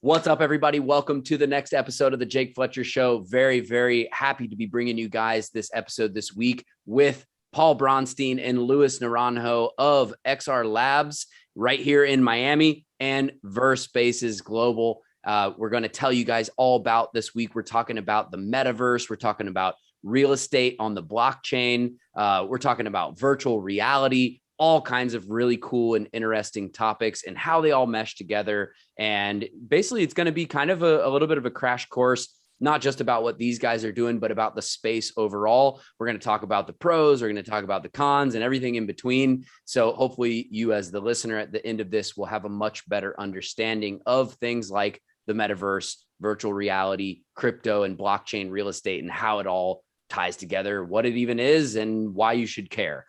What's up, everybody? Welcome to the next episode of the Jake Fletcher Show. Very, very happy to be bringing you guys this episode this week with Paul Bronstein and Louis Naranjo of XR Labs right here in Miami and VirSpaces Global. We're going to tell you guys all about this week. We're talking about the Metaverse. We're talking about real estate on the blockchain. We're talking about virtual reality, all kinds of really cool and interesting topics and how they all mesh together. And basically, it's going to be kind of a little bit of a crash course, not just about what these guys are doing, but about the space overall. We're going to talk about the pros, we're going to talk about the cons and everything in between. So hopefully you as the listener at the end of this will have a much better understanding of things like the metaverse, virtual reality, crypto and blockchain real estate, and how it all ties together, what it even is, and why you should care.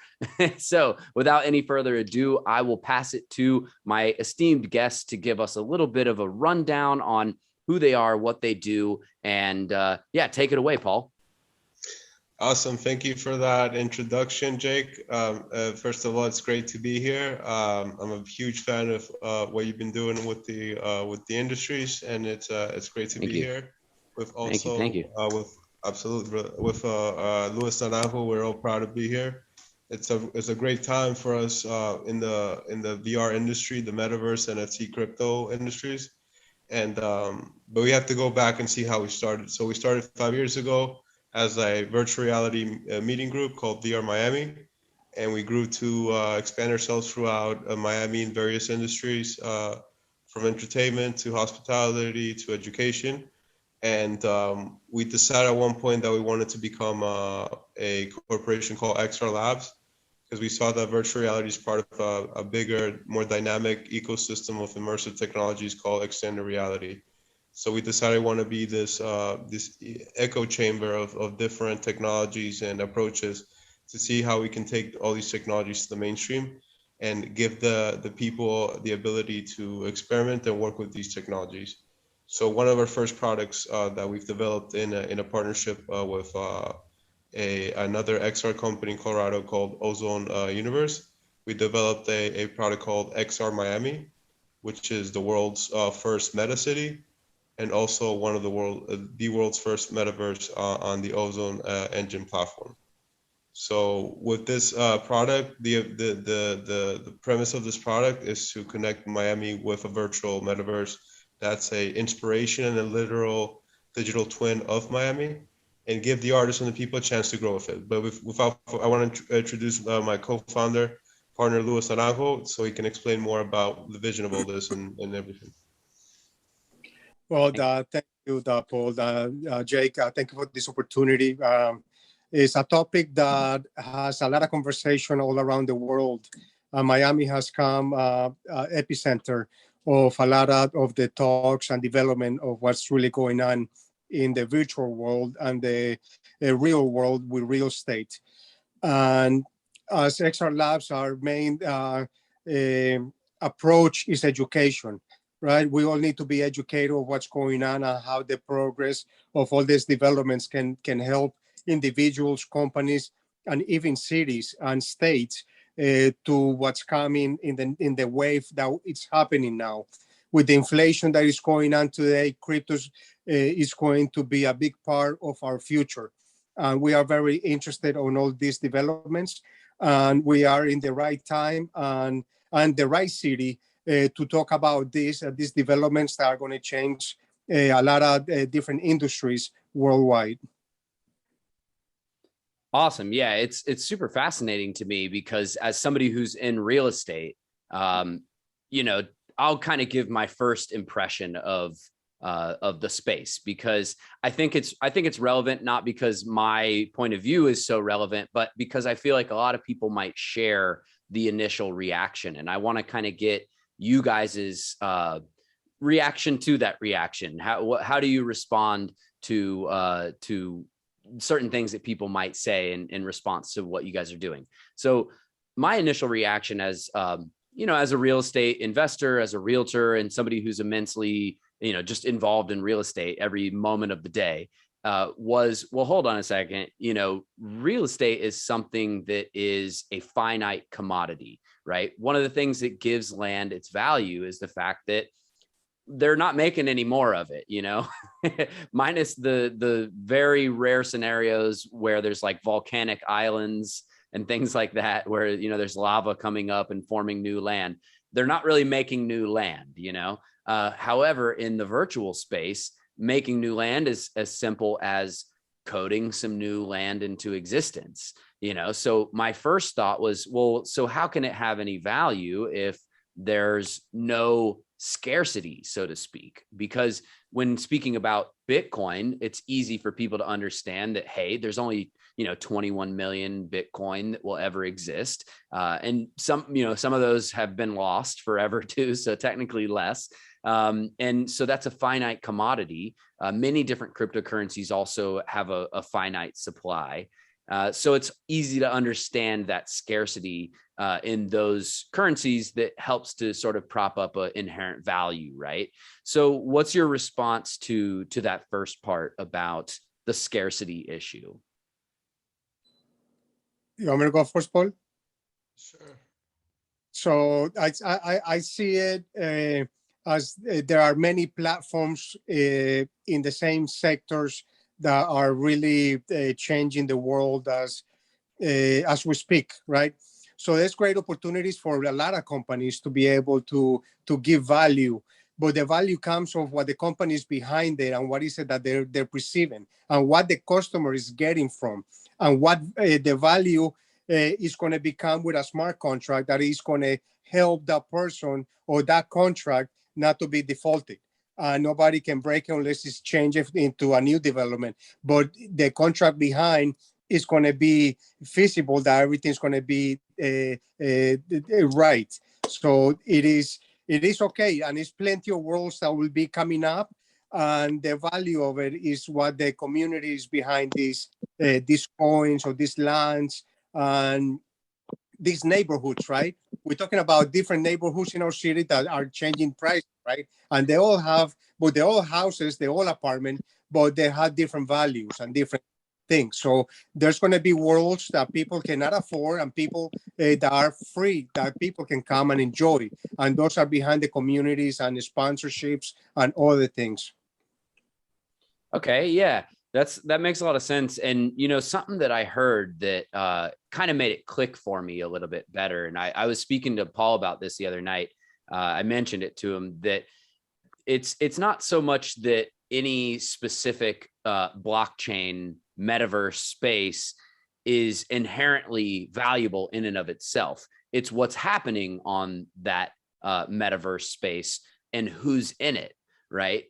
So without any further ado, I will pass it to my esteemed guests to give us a little bit of a rundown on who they are, what they do, and yeah, take it away, Paul. Awesome. Thank you for that introduction, Jake. First of all, it's great to be here. I'm a huge fan of what you've been doing with the industries, and it's great to be here. With also thank you. Absolutely. With Louis Naranjo, we're all proud to be here. It's a great time for us in the VR industry, the metaverse, NFT, crypto industries. And but we have to go back and see how we started. So we started 5 years ago as a virtual reality meeting group called VR Miami, and we grew to expand ourselves throughout Miami in various industries, from entertainment to hospitality to education. And we decided at one point that we wanted to become a corporation called XR Labs, because we saw that virtual reality is part of a bigger, more dynamic ecosystem of immersive technologies called extended reality. So we decided we want to be this echo chamber of different technologies and approaches to see how we can take all these technologies to the mainstream and give the people the ability to experiment and work with these technologies. So one of our first products that we've developed in a partnership with another XR company in Colorado called Ozone Universe, we developed a product called XR Miami, which is the world's first meta city, and also one of the world's first metaverse on the Ozone engine platform. So with this product, the premise of this product is to connect Miami with a virtual metaverse that's a inspiration and a literal digital twin of Miami, and give the artists and the people a chance to grow with it. But I want to introduce my co-founder, partner Louis Naranjo, so he can explain more about the vision of all this and everything. Well, thank you, Paul. Jake, thank you for this opportunity. It's a topic that has a lot of conversation all around the world. Miami has come epicenter of a lot of the talks and development of what's really going on in the virtual world and the real world with real estate. And as XR Labs, our main approach is education, right? We all need to be educated of what's going on and how the progress of all these developments can help individuals, companies, and even cities and states to what's coming in the wave that it's happening now. With the inflation that is going on today, crypto is going to be a big part of our future. And we are very interested on all these developments. And we are in the right time and the right city to talk about these developments that are going to change a lot of different industries worldwide. Awesome. Yeah, it's super fascinating to me because as somebody who's in real estate, I'll kind of give my first impression of the space, because I think it's relevant, not because my point of view is so relevant, but because I feel like a lot of people might share the initial reaction, and I want to kind of get you guys's reaction to that reaction. How do you respond to certain things that people might say in response to what you guys are doing? So my initial reaction as as a real estate investor, as a realtor, and somebody who's immensely, just involved in real estate every moment of the day, was, well, hold on a second. Real estate is something that is a finite commodity, right? One of the things that gives land its value is the fact that they're not making any more of it, you know, minus the very rare scenarios where there's like volcanic islands and things like that, where, you know, there's lava coming up and forming new land. They're not really making new land, you know. However, in the virtual space, making new land is as simple as coding some new land into existence, you know. So my first thought was, well, so how can it have any value if there's no scarcity, so to speak? Because when speaking about Bitcoin, it's easy for people to understand that, hey, there's only, you know, 21 million Bitcoin that will ever exist. And some, you know, some of those have been lost forever too. So technically less. And so that's a finite commodity. Many different cryptocurrencies also have a finite supply. So it's easy to understand that scarcity in those currencies that helps to sort of prop up an inherent value, right? So what's your response to that first part about the scarcity issue? You want me to go first, Paul? Sure. So I see it as there are many platforms in the same sectors that are really changing the world as we speak, right? So there's great opportunities for a lot of companies to be able to give value, but the value comes from what the company is behind it and what is it that they're perceiving and what the customer is getting from and what the value is going to become with a smart contract that is going to help that person or that contract not to be defaulted. Nobody can break it unless it's changed into a new development. But the contract behind is going to be feasible, that everything's going to be right. So it is okay. And it's plenty of worlds that will be coming up. And the value of it is what the community is behind these coins or these lands and these neighborhoods, right? We're talking about different neighborhoods in our city that are changing price, right? And they all have, but they're all houses, they're all apartments, but they have different values and different things. So there's going to be worlds that people cannot afford and people that are free, that people can come and enjoy. And those are behind the communities and the sponsorships and all the things. Okay, yeah, that makes a lot of sense. And you know, something that I heard that kind of made it click for me a little bit better. And I was speaking to Paul about this the other night. I mentioned it to him that it's not so much that any specific blockchain metaverse space is inherently valuable in and of itself. It's what's happening on that metaverse space and who's in it, right?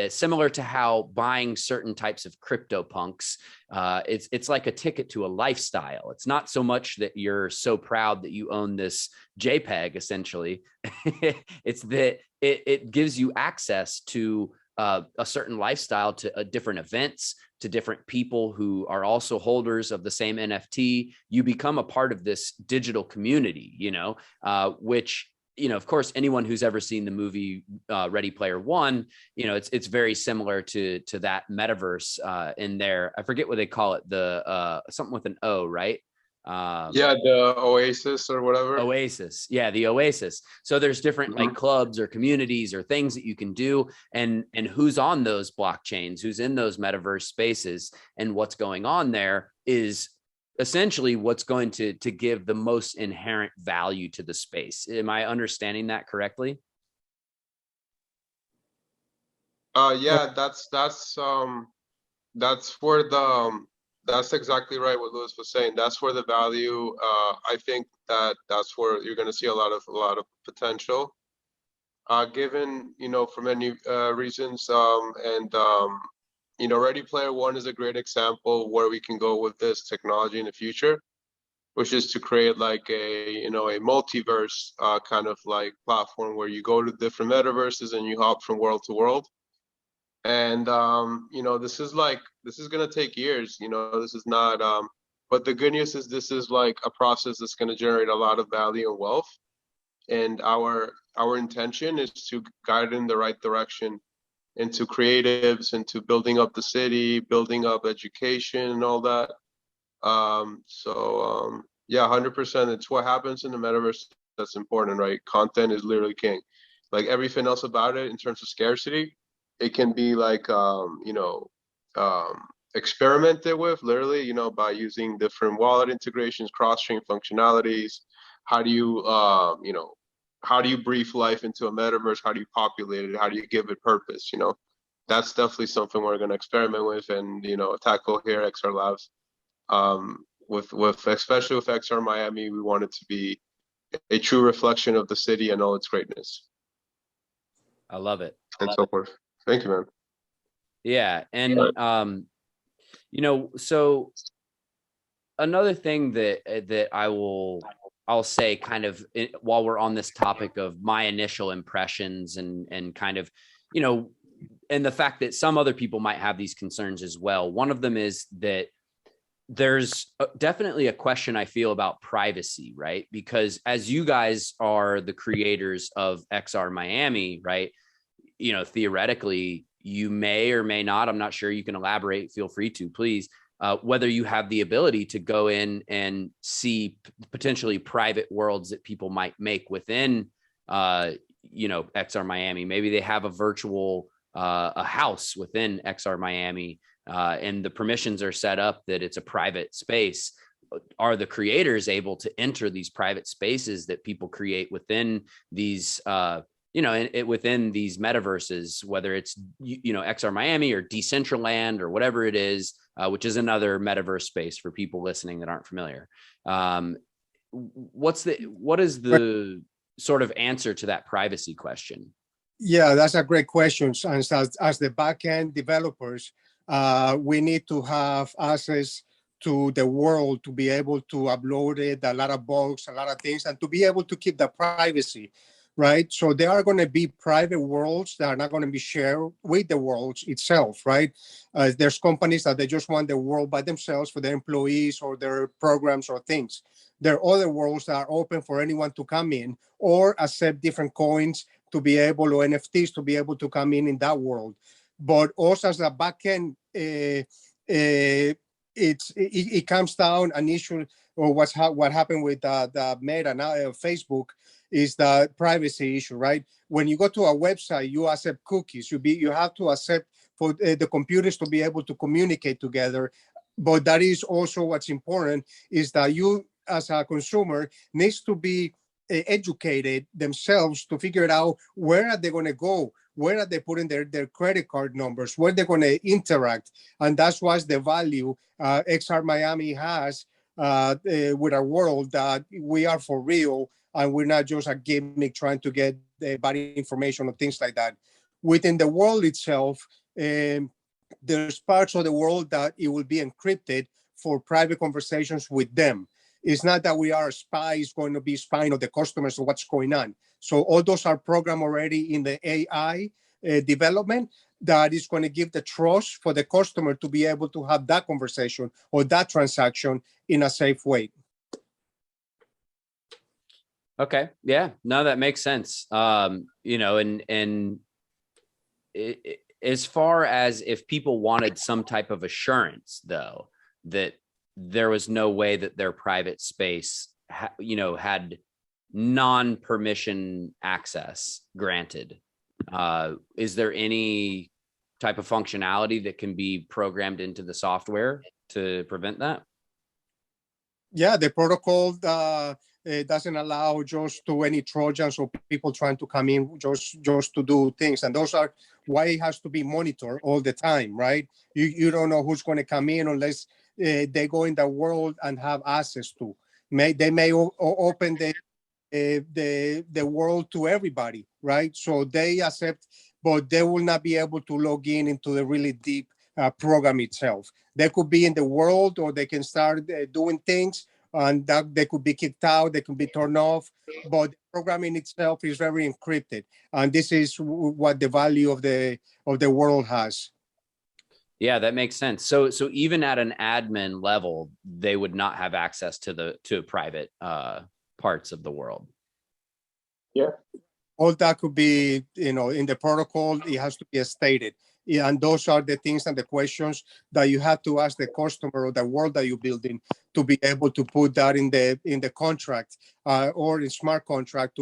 Similar to how buying certain types of crypto punks, it's like a ticket to a lifestyle. It's not so much that you're so proud that you own this JPEG, essentially. It's that it gives you access to a certain lifestyle, to different events, to different people who are also holders of the same NFT. You become a part of this digital community, you know, which, you know, of course, anyone who's ever seen the movie Ready Player One, you know, it's very similar to that metaverse in there. I forget what they call it, the something with an O, right? Yeah, the Oasis or whatever. Oasis. Yeah, the Oasis. So there's different like clubs or communities or things that you can do, and who's on those blockchains, who's in those metaverse spaces, and what's going on there is essentially what's going to give the most inherent value to the space. Am I understanding that correctly? Yeah, that's for the that's exactly right what Louis was saying. That's where the value. I think that's where you're going to see a lot of potential. Given, you know, for many reasons, you know, Ready Player One is a great example where we can go with this technology in the future, which is to create like a, you know, a multiverse kind of like platform where you go to different metaverses and you hop from world to world. And you know, this is gonna take years. You know, this is not. But the good news is this is like a process that's gonna generate a lot of value and wealth. And our intention is to guide in the right direction into creatives, into building up the city, building up education, and all that. Yeah, 100%. It's what happens in the metaverse that's important, right? Content is literally king. like everything else about it in terms of scarcity, it can be like, experimented with literally, by using different wallet integrations, cross-chain functionalities. How do you, how do you breathe life into a metaverse? How do you populate it? How do you give it purpose? That's definitely something we're going to experiment with and, tackle here at XR Labs. With especially with XR Miami, we want it to be a true reflection of the city and all its greatness. I love it. And so forth. Thank you, man. Yeah. And, so another thing that I'll say kind of while we're on this topic of my initial impressions and kind of, and the fact that some other people might have these concerns as well. One of them is that there's definitely a question I feel about privacy, right? Because as you guys are the creators of XR Miami, right? Theoretically, you may or may not, I'm not sure, you can elaborate, feel free to, please, whether you have the ability to go in and see potentially private worlds that people might make within, XR Miami. Maybe they have a virtual, a house within XR Miami, and the permissions are set up that it's a private space. Are the creators able to enter these private spaces that people create within these, within these metaverses, whether it's, XR Miami or Decentraland or whatever it is, which is another metaverse space for people listening that aren't familiar. What is the sort of answer to that privacy question? Yeah, that's a great question. And as the backend developers, we need to have access to the world to be able to upload it, a lot of bugs, a lot of things, and to be able to keep the privacy, right? So there are going to be private worlds that are not going to be shared with the world itself, right? There's companies that they just want the world by themselves for their employees or their programs or things. There are other worlds that are open for anyone to come in or accept different coins to be able, or NFTs to be able to come in that world. But also as a backend, it comes down an issue, or what happened with the Meta now, Facebook, is the privacy issue, right? When you go to a website, you accept cookies. You have to accept for the computers to be able to communicate together. But that is also what's important, is that you as a consumer needs to be educated themselves to figure out where are they going to go, where are they putting their credit card numbers, where they're going to interact. And that's what's the value XR Miami has with our world, that we are for real and we're not just a gimmick trying to get bad information or things like that. Within the world itself, there's parts of the world that it will be encrypted for private conversations with them. It's not that we are spies going to be spying on the customers or what's going on. So all those are programmed already in the AI development that is going to give the trust for the customer to be able to have that conversation or that transaction in a safe way. Okay. Yeah, no, that makes sense. And as far as if people wanted some type of assurance, though, that there was no way that their private space, had non-permission access granted, is there any type of functionality that can be programmed into the software to prevent that? Yeah, the protocol doesn't allow just to any Trojans or people trying to come in just to do things. And those are why it has to be monitored all the time, right? You don't know who's going to come in unless they go in the world and have access to. They may open the world to everybody, right? So they accept, but they will not be able to log into the really deep program itself. They could be in the world, or they can start doing things, and that they could be kicked out, they can be turned off, but the programming itself is very encrypted. And this is what the value of the world has. Yeah, that makes sense. So even at an admin level, they would not have access to private parts of the world. Yeah. All that could be, in the protocol, it has to be stated. Yeah, and those are the things and the questions that you have to ask the customer or the world that you're building to be able to put that in the contract or in smart contract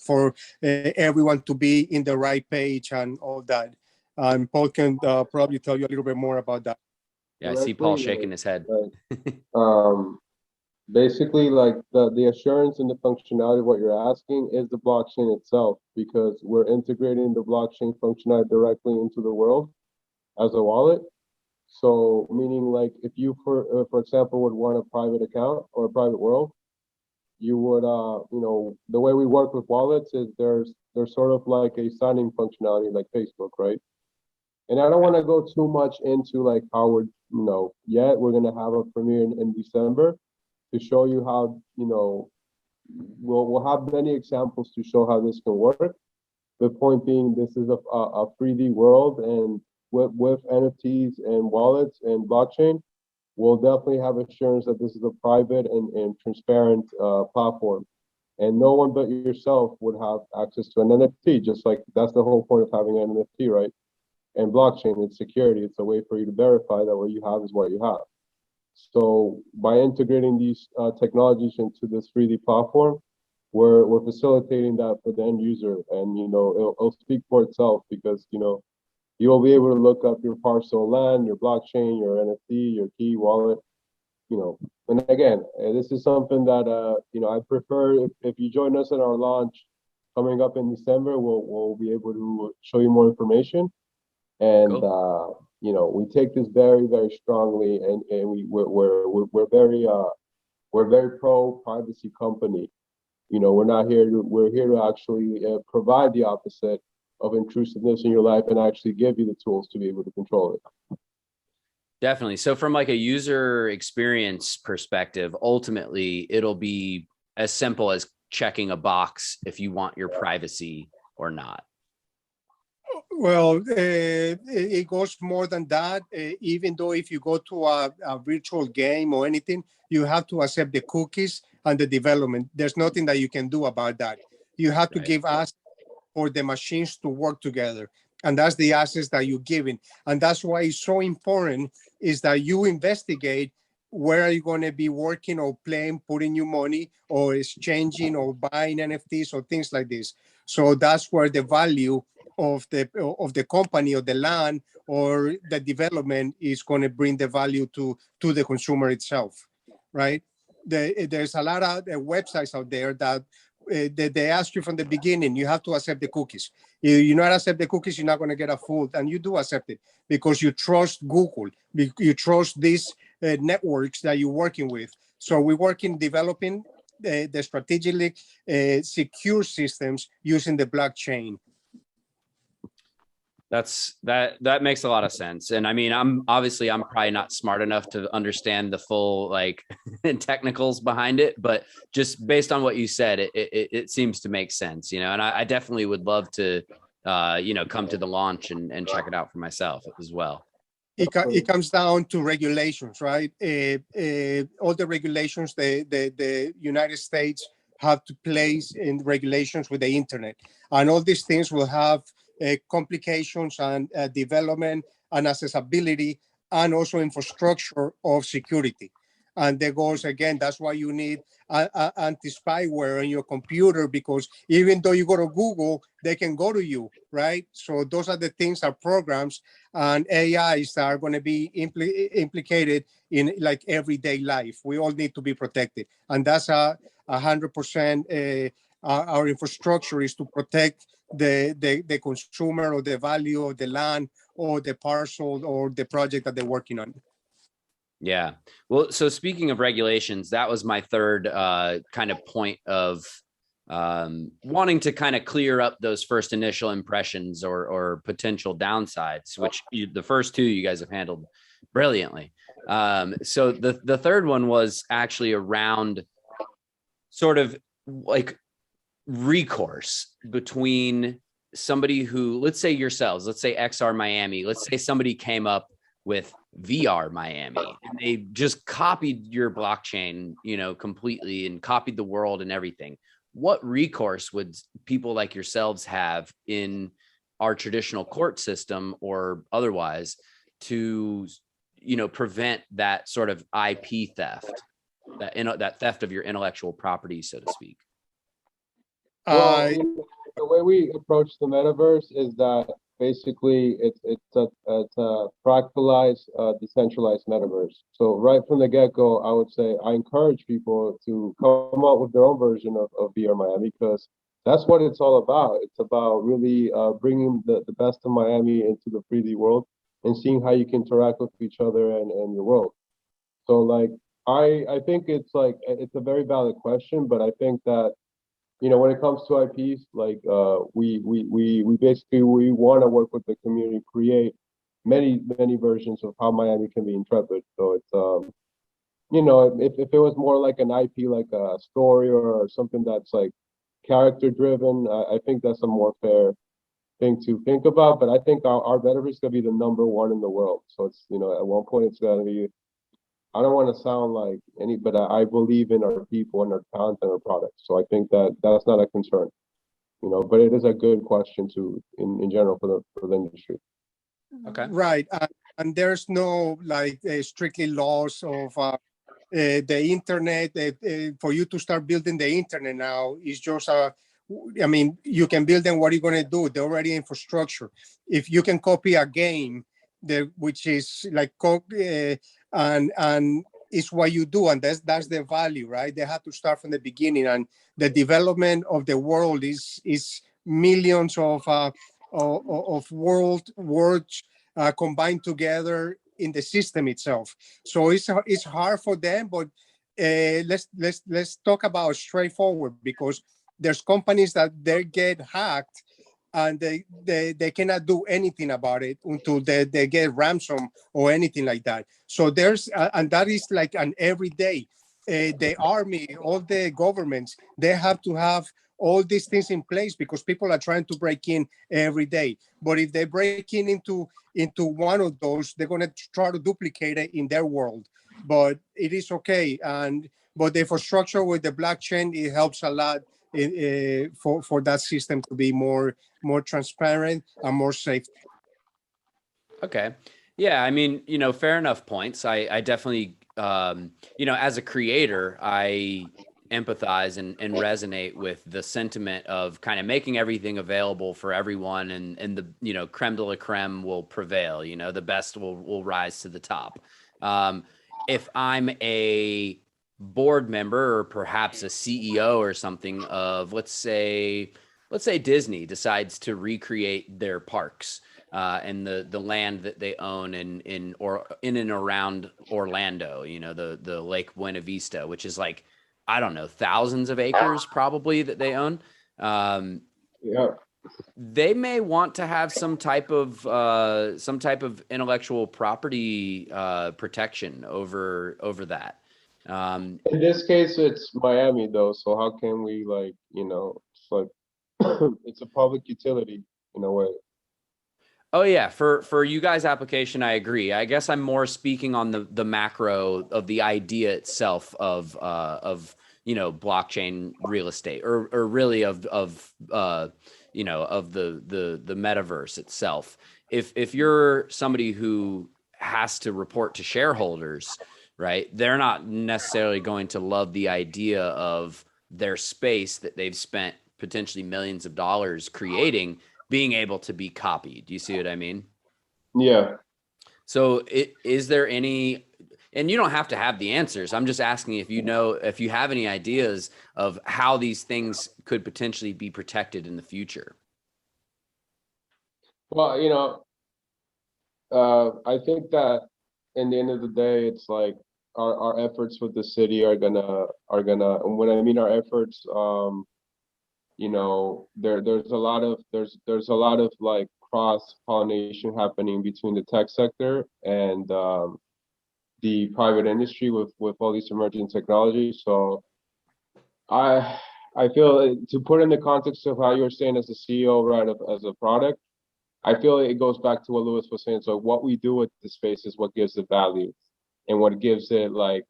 for everyone to be in the right page and all that. And Paul can probably tell you a little bit more about that. Yeah, I see Paul shaking his head. Basically, like the assurance and the functionality of what you're asking is the blockchain itself, because we're integrating the blockchain functionality directly into the world as a wallet. So meaning like if you, for example, would want a private account or a private world, you would, the way we work with wallets is there's sort of like a signing functionality like Facebook, right? And I don't want to go too much into like how we're, yet we're going to have a premiere in December to show you how, we'll have many examples to show how this can work. The point being, this is a 3D world, and with NFTs and wallets and blockchain, we'll definitely have assurance that this is a private and transparent platform. And no one but yourself would have access to an NFT, just like that's the whole point of having an NFT, right? And blockchain, it's security. It's a way for you to verify that what you have is what you have. So by integrating these technologies into this 3D platform, we're facilitating that for the end user, and it'll speak for itself, because you will be able to look up your parcel of land, your blockchain, your NFT, your key wallet, And again, this is something that I prefer if you join us at our launch coming up in December, we'll be able to show you more information. And cool. We take this very, very strongly, and we're very pro privacy company. We're here to actually provide the opposite of intrusiveness in your life and actually give you the tools to be able to control it. Definitely. So from like a user experience perspective, ultimately it'll be as simple as checking a box if you want your privacy or not. Well, it goes more than that. Even though if you go to a virtual game or anything, you have to accept the cookies and the development. There's nothing that you can do about that. You have to give us for the machines to work together. And that's the access that you're giving. And that's why it's so important is that you investigate where are you going to be working or playing, putting your money or exchanging or buying NFTs or things like this. So that's where the value of the company or the land or the development is going to bring the value to the consumer itself, right? There's a lot of websites out there that they ask you from the beginning, you have to accept the cookies. You not accept the cookies, you're not going to get a full, and you do accept it because you trust Google, you trust these networks that you're working with. So we work in developing the strategically secure systems using the blockchain. That makes a lot of sense. And I mean, I'm probably not smart enough to understand the full like technicals behind it, but just based on what you said, it seems to make sense, and I definitely would love to, come to the launch and check it out for myself as well. It comes down to regulations, right? All the regulations the United States have to place in regulations with the internet, and all these things will have complications and development and accessibility and also infrastructure of security. And there goes again, that's why you need anti-spyware on your computer, because even though you go to Google, they can go to you, right? So those are the things, are programs and AIs that are going to be implicated in like everyday life. We all need to be protected. And that's 100% our infrastructure is to protect the consumer or the value of the land or the parcel or the project that they're working on. Yeah. Well, so speaking of regulations, that was my third kind of point of wanting to kind of clear up those first initial impressions or potential downsides, which the first two you guys have handled brilliantly. So the third one was actually around sort of like recourse between somebody who, let's say yourselves, let's say XR Miami, let's say somebody came up with VR Miami and they just copied your blockchain, completely and copied the world and everything. What recourse would people like yourselves have in our traditional court system or otherwise to, prevent that sort of IP theft? that theft of your intellectual property, so to speak? Uh, Well, the way we approach the metaverse is that basically it's a fractalized, decentralized metaverse. So right from the get-go, I would say I encourage people to come up with their own version of VR Miami, because that's what it's all about. It's about really bringing the best of Miami into the 3D world and seeing how you can interact with each other and your world. So like I think it's a very valid question, but I think that when it comes to IPs, like we basically we want to work with the community, create many versions of how Miami can be intrepid. So it's if it was more like an IP, like a story or something that's like character driven, I think that's a more fair thing to think about. But I think our metaverse is gonna be the number one in the world. So it's at one point it's gonna be. I don't want to sound like but I believe in our people and our talent and our products. So I think that that's not a concern, but it is a good question in general for the industry. Okay. right. And there's no like strictly laws of the internet. For you to start building the internet now is just I mean, you can build them. What are you going to do? They're already infrastructure. If you can copy a game, which is like and it's what you do, and that's the value, right? They have to start from the beginning, and the development of the world is millions of words combined together in the system itself. So it's hard for them, but let's talk about straightforward, because there's companies that they get hacked and they cannot do anything about it until they get ransom or anything like that. So there's and that is like an everyday. The army, all the governments, they have to have all these things in place because people are trying to break in every day. But if they break in into one of those, they're going to try to duplicate it in their world. But it is okay. But the infrastructure with the blockchain, it helps a lot for that system to be more transparent and more safe. Okay. Yeah. I mean, fair enough points. I definitely, as a creator, I empathize and resonate with the sentiment of kind of making everything available for everyone, and the, creme de la creme will prevail, the best will rise to the top. If I'm a board member or perhaps a CEO or something of, let's say Disney decides to recreate their parks and the land that they own in and around Orlando, the Lake Buena Vista, which is like, I don't know, thousands of acres probably that they own. Yeah. They may want to have some type of intellectual property protection over that. In this case, it's Miami though, so how can we it's like it's a public utility in a way. Oh yeah, for you guys' application, I agree. I guess I'm more speaking on the macro of the idea itself of blockchain real estate, or really of the metaverse itself. If you're somebody who has to report to shareholders, right? They're not necessarily going to love the idea of their space that they've spent potentially millions of dollars creating being able to be copied. Do you see what I mean? Yeah. So is there any, and you don't have to have the answers. I'm just asking if you have any ideas of how these things could potentially be protected in the future. Well, I think that in the end of the day, it's like our efforts with the city are gonna, and when I mean our efforts, there's a lot of like cross pollination happening between the tech sector and the private industry with all these emerging technologies. So I feel, to put in the context of how you were saying as a CEO, right, as a product, I feel it goes back to what Louis was saying. So what we do with the space is what gives it value, and what gives it a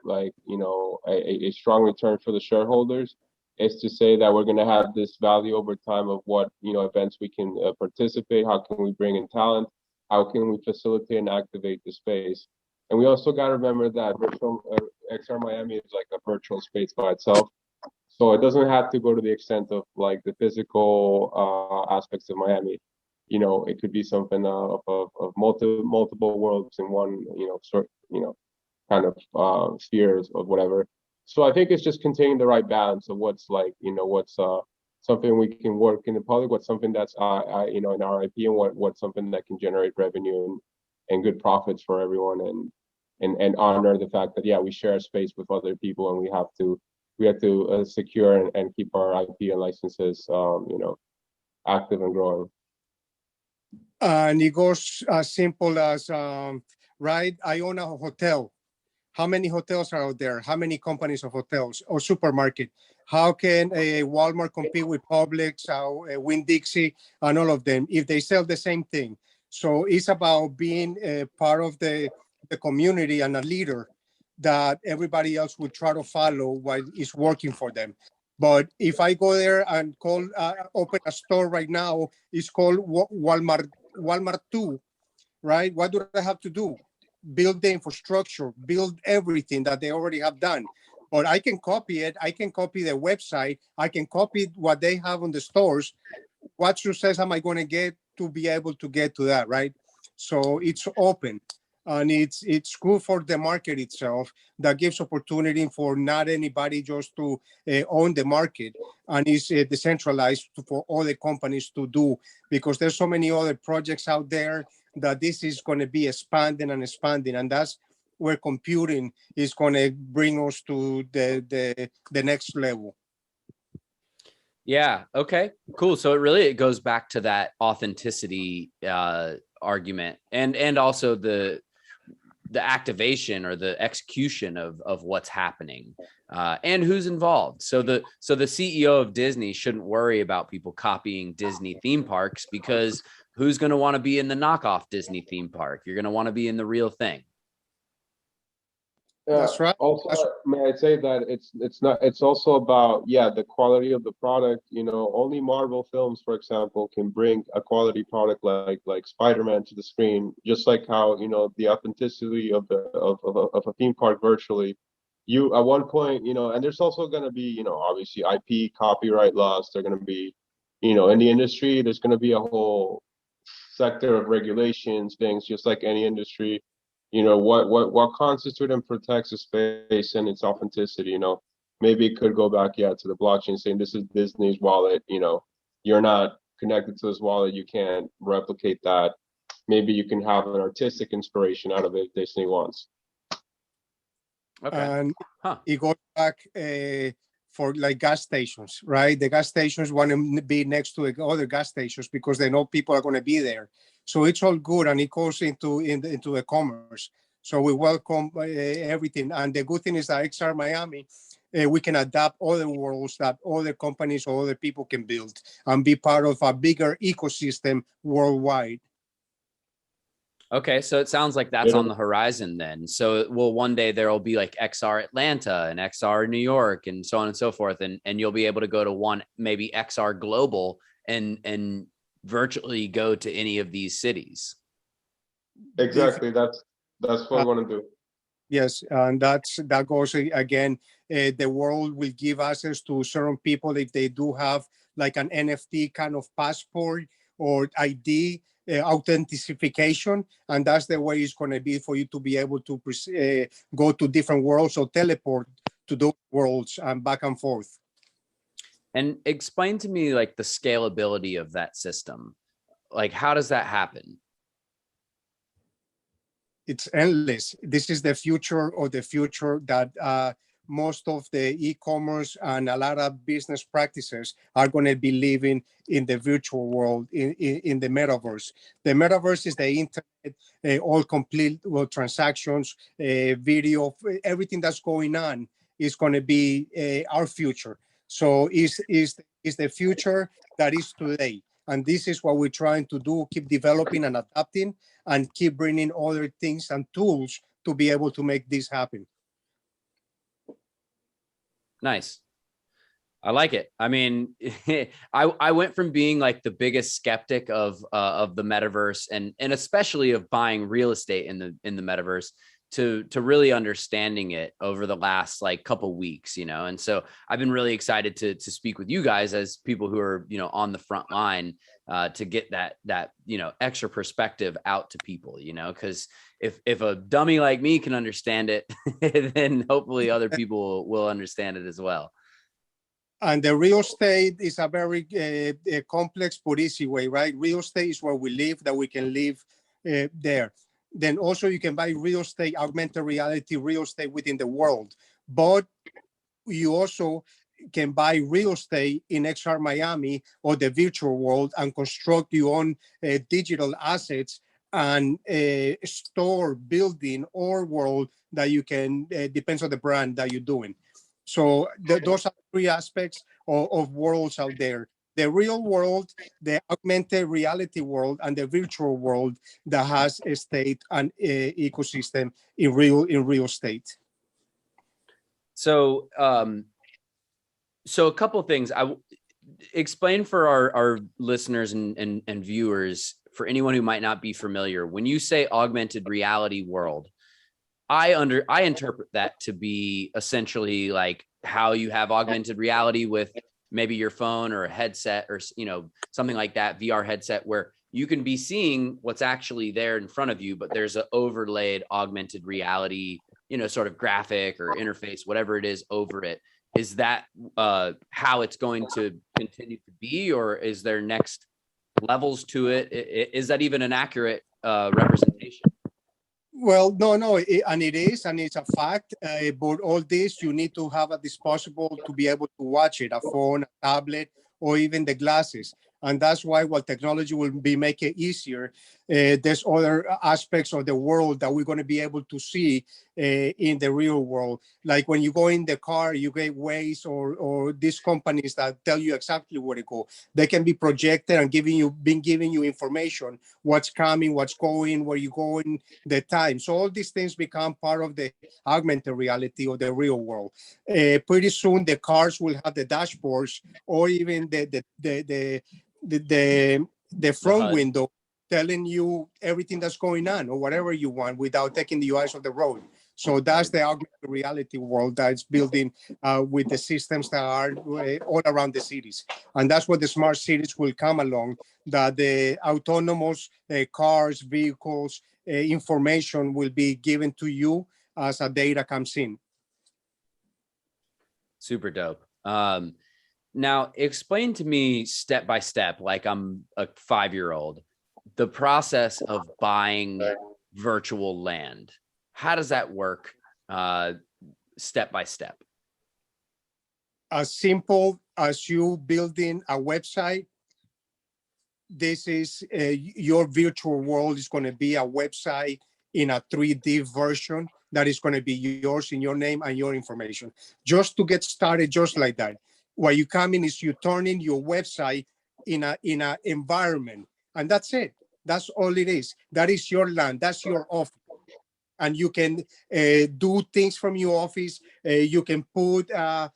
strong return for the shareholders is to say that we're going to have this value over time of what events we can participate, how can we bring in talent, how can we facilitate and activate the space. And we also got to remember that XR Miami is like a virtual space by itself. So it doesn't have to go to the extent of like the physical aspects of Miami. It could be something of multiple worlds in one, kind of spheres of whatever. So I think it's just containing the right balance of what's like, what's something we can work in the public, what's something that's in our IP, and what's something that can generate revenue and good profits for everyone, and honor the fact that we share a space with other people, and we have to secure and keep our IP and licenses active and growing. And it goes as simple as right, I own a hotel. How many hotels are out there? How many companies of hotels or supermarket? How can a Walmart compete with Publix, Winn-Dixie, and all of them if they sell the same thing? So it's about being a part of the community and a leader that everybody else would try to follow what is working for them. But if I go there and open a store right now, it's called Walmart 2, right? What do I have to do? Build the infrastructure, build everything that they already have done. But I can copy it. I can copy the website. I can copy what they have on the stores. What success am I going to get to be able to get to that, right? So it's open, and it's good for the market itself. That gives opportunity for not anybody just to own the market, and it's decentralized for all the companies to do, because there's so many other projects out there that this is going to be expanding, and that's where computing is going to bring us to the next level. Yeah. Okay, cool. So it goes back to that authenticity argument, and also the activation or the execution of what's happening and who's involved. So the CEO of Disney shouldn't worry about people copying Disney theme parks, because who's going to want to be in the knockoff Disney theme park? You're going to want to be in the real thing. That's right. Also, may I say that it's also about the quality of the product. Only Marvel films, for example, can bring a quality product like Spider-Man to the screen. Just like how the authenticity of a theme park virtually. You at one point, and there's also going to be obviously IP copyright laws. They're going to be in the industry. There's going to be a whole sector of regulations, things just like any industry. What constitutes and protects a space and its authenticity. Maybe it could go back to the blockchain, saying this is Disney's wallet. You're not connected to this wallet, you can't replicate that. Maybe you can have an artistic inspiration out of it if Disney wants. Okay. And it goes back for like gas stations, right? The gas stations want to be next to other gas stations because they know people are going to be there. So it's all good, and it goes into the commerce. So we welcome everything. And the good thing is that XR Miami, we can adapt other worlds that other companies or other people can build and be part of a bigger ecosystem worldwide. Okay, so it sounds like that's on the horizon then. So, one day there will be like XR Atlanta and XR New York and so on and so forth, and you'll be able to go to one, maybe XR Global, and virtually go to any of these cities. Exactly, that's what we want to do. Yes, and that goes again. The world will give access to certain people if they do have like an NFT kind of passport or ID. Authentication, and that's the way it's going to be for you to be able to go to different worlds or teleport to those worlds and back and forth. And explain to me like the scalability of that system. Like, how does that happen? It's endless. This is the future of the future that most of the e-commerce and a lot of business practices are going to be living in the virtual world, in the metaverse. The metaverse is the internet, all complete transactions, video, everything that's going on is going to be our future. So is the future that is today. And this is what we're trying to do, keep developing and adapting and keep bringing other things and tools to be able to make this happen. Nice. I like it. I mean, I went from being like the biggest skeptic of the metaverse and especially of buying real estate in the metaverse to really understanding it over the last like couple weeks, and so I've been really excited to speak with you guys as people who are on the front line, to get that extra perspective out to people, because if a dummy like me can understand it, then hopefully other people will understand it as well. And the real estate is a very complex but easy way, right? Real estate is where we live, that we can live there. Then also you can buy real estate, augmented reality real estate within the world. But you also can buy real estate in XR Miami or the virtual world and construct your own digital assets and store, building, or world that you can, depends on the brand that you're doing. So those are three aspects of worlds out there: the real world, the augmented reality world, and the virtual world that has a state and ecosystem in real estate. So, so a couple of things I explain for our listeners and viewers, for anyone who might not be familiar. When you say augmented reality world, I interpret that to be essentially like how you have augmented reality with maybe your phone or a headset or something like that, VR headset, where you can be seeing what's actually there in front of you, but there's an overlaid augmented reality, sort of graphic or interface, whatever it is, over it. Is that how it's going to continue to be, or is there next levels to it? Is that even an accurate representation? Well, no, and it is, and it's a fact. But all this, you need to have a disposable to be able to watch it, a phone, a tablet, or even the glasses. And that's why while technology will be make it easier, there's other aspects of the world that we're going to be able to see in the real world. Like when you go in the car, you get Waze or these companies that tell you exactly where to go. They can be projected and giving you information, what's coming, what's going, where you're going, the time. So all these things become part of the augmented reality of the real world. Pretty soon, the cars will have the dashboards or even the front window telling you everything that's going on or whatever you want without taking the eyes off the road. So that's the augmented reality world that's building with the systems that are all around the cities. And that's where the smart cities will come along, that the autonomous cars, vehicles, information will be given to you as the data comes in. Super dope. Now, explain to me step by step, like I'm a 5-year-old, the process of buying virtual land. How does that work step by step? As simple as you building a website. This is your virtual world is going to be a website in a 3D version that is going to be yours in your name and your information. Just to get started, just like that. What you come in is you turn in your website in a environment, and that's it. That's all it is. That is your land. That's your office. And you can do things from your office. You can put other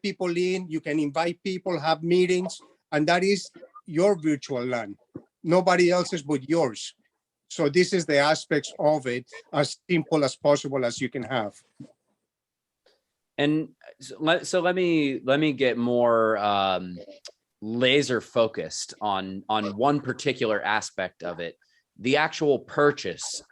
people in. You can invite people, have meetings, and that is your virtual land. Nobody else's but yours. So this is the aspects of it, as simple as possible as you can have. And so let me get more laser focused on one particular aspect of it, the actual purchase.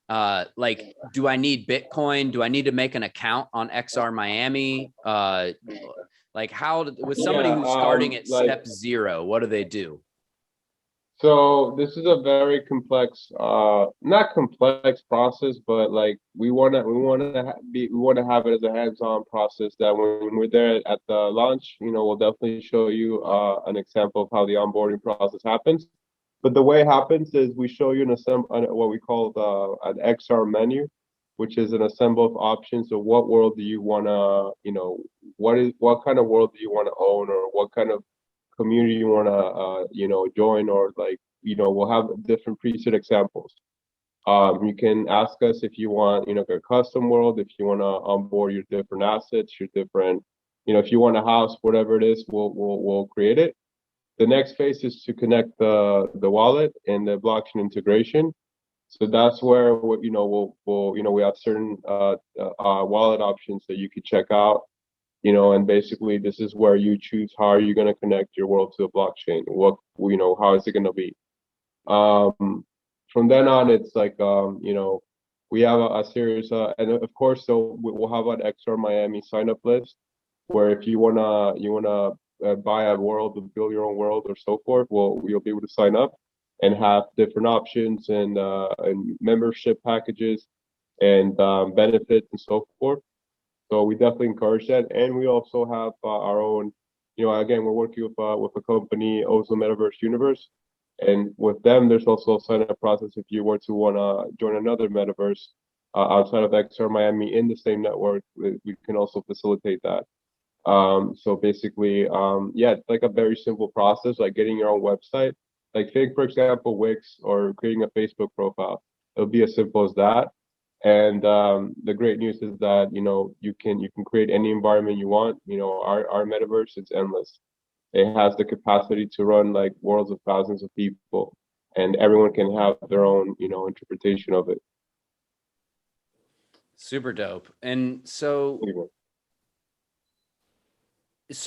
Like, do I need Bitcoin? Do I need to make an account on XR Miami? Like, how with somebody who's starting at step 0, what do they do? So this is a very complex, not complex process, but like we want to have it as a hands-on process that when we're there at the launch, we'll definitely show you an example of how the onboarding process happens. But the way it happens is we show you what we call an XR menu, which is an assemble of options of what world do you want to, what kind of world do you want to own, or what kind of community you want to, join, or like, we'll have different preset examples. You can ask us if you want, a custom world, if you want to onboard your different assets, your different, if you want a house, whatever it is, we'll create it. The next phase is to connect the wallet and the blockchain integration. So that's where we have certain wallet options that you could check out. And basically this is where you choose how are you going to connect your world to the blockchain. How is it going to be? From then on, it's like we have a series, and of course, so we'll have an XR Miami sign up list where if you wanna buy a world or build your own world or so forth, well, you'll be able to sign up and have different options and membership packages and benefits and so forth. So we definitely encourage that, and we also have our own. Again, we're working with a company, also Metaverse Universe, and with them, there's also a sign up process if you were to want to join another metaverse outside of XR Miami in the same network. We can also facilitate that. So basically, yeah, it's like a very simple process, like getting your own website. Like take, for example, Wix or creating a Facebook profile. It'll be as simple as that. And the great news is that you can create any environment you want. Our metaverse, it's endless. It has the capacity to run like worlds of thousands of people, and everyone can have their own interpretation of it. Super dope. And so